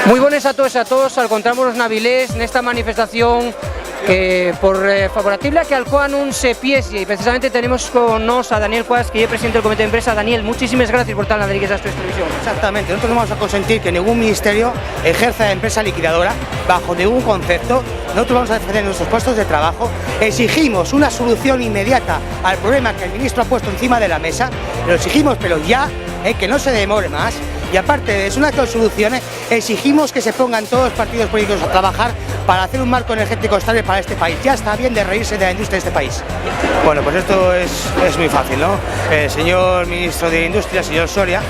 Moi bones a todos e a todos, encontramos Navilés nesta manifestación que por favorable a que Alcoa non se piese, e precisamente tenemos con nos a Daniel Cuas, que é presidente del comité de empresa. Daniel, muchísimas gracias por tal la de Asturias Televisión. Exactamente, nosotros no vamos a consentir que ningún ministerio ejerza de empresa liquidadora bajo ningún concepto. Nosotros vamos a defender nuestros puestos de trabajo, exigimos una solución inmediata al problema que el ministro ha puesto encima de la mesa, lo exigimos pero ya, que no se demore más. Y aparte de eso, una de las soluciones, exigimos que se pongan todos los partidos políticos a trabajar para hacer un marco energético estable para este país. Ya está bien de reírse de la industria de este país. Bueno, pues esto es muy fácil, ¿no? El señor ministro de Industria, el señor Soria,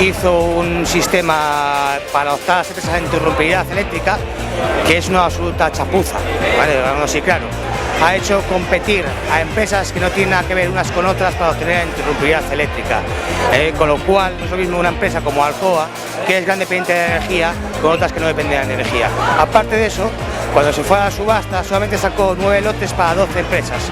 hizo un sistema para optar a las empresas de interrumpibilidad eléctrica que es una absoluta chapuza, ¿vale? Vamos así, claro. Ha hecho competir a empresas que no tienen nada que ver unas con otras para obtener interrumpibilidad eléctrica, con lo cual no es lo mismo una empresa como Alcoa, que es gran dependiente de energía, con otras que no dependen de energía. Aparte de eso, cuando se fue a la subasta solamente sacó 9 lotes para 12 empresas,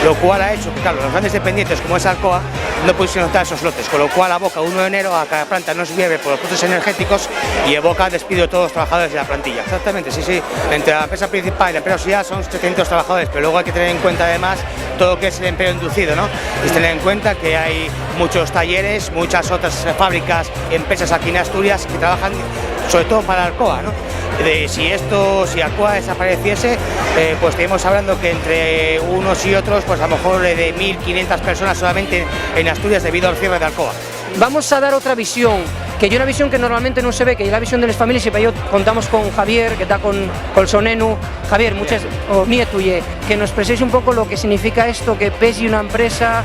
lo cual ha hecho que, claro, los grandes dependientes como es Alcoa no pudieron optar esos lotes, con lo cual aboca 1 de enero a cada planta no se lleve por los costes energéticos y evoca despido de todos los trabajadores de la plantilla. Exactamente, sí, entre la empresa principal y la empresa auxiliar son 700 trabajadores, pero luego hay que tener en cuenta además todo lo que es el empleo inducido, ¿no? Y tener en cuenta que hay muchos talleres, muchas otras fábricas, empresas aquí en Asturias que trabajan sobre todo para Alcoa, ¿no? Si Alcoa desapareciese, pues estaríamos hablando que entre unos y otros, pues a lo mejor de 1.500 personas solamente en Asturias debido al cierre de Alcoa. Vamos a dar otra visión, que hay una visión que normalmente no se ve, que es la visión de las familias, y para ello contamos con Javier, que está con el sonenu. Javier, nieto, que nos expreséis un poco lo que significa esto, que pese una empresa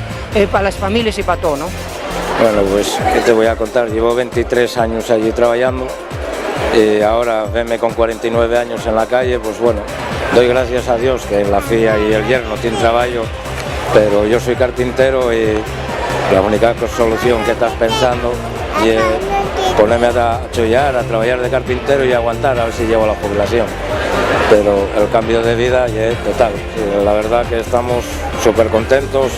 para las familias y para todo, ¿no? Bueno, pues, ¿qué te voy a contar? Llevo 23 años allí trabajando y ahora verme con 49 años en la calle, pues bueno, doy gracias a Dios que la filla y el yerno tienen trabajo, pero yo soy carpintero y la única solución que estás pensando es ponerme a chollar, a trabajar de carpintero y aguantar a ver si llego a la jubilación. Pero el cambio de vida es total. La verdad que estamos súper contentos,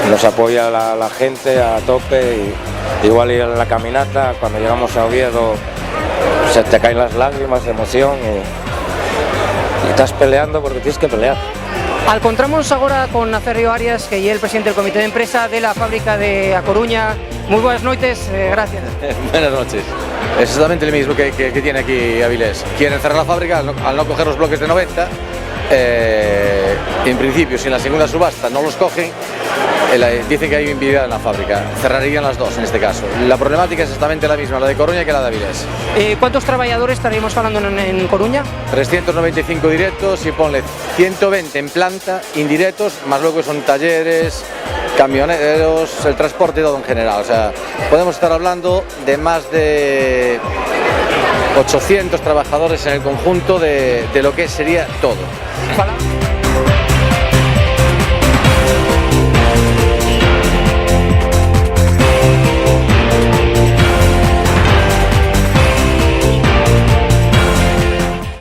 nos apoya la gente a tope, y igual ir en la caminata, cuando llegamos a Oviedo se te caen las lágrimas de emoción y estás peleando porque tienes que pelear. Encontramos ahora con Acerrio Arias, que es el presidente del comité de empresa de la fábrica de A Coruña. Muy buenas noches, gracias. Buenas noches. Es exactamente el mismo que tiene aquí Avilés. Quieren cerrar la fábrica al no coger los bloques de 90. En principio, si en la segunda subasta no los cogen, dicen que hay inviabilidad en la fábrica. Cerrarían las dos en este caso. La problemática es exactamente la misma, la de Coruña que la de Avilés. ¿Cuántos trabajadores estaríamos hablando en Coruña? 395 directos y ponle 120 en planta indirectos, más luego son talleres, camioneros, el transporte y todo en general. O sea, podemos estar hablando de más de 800 trabajadores en el conjunto de lo que sería todo.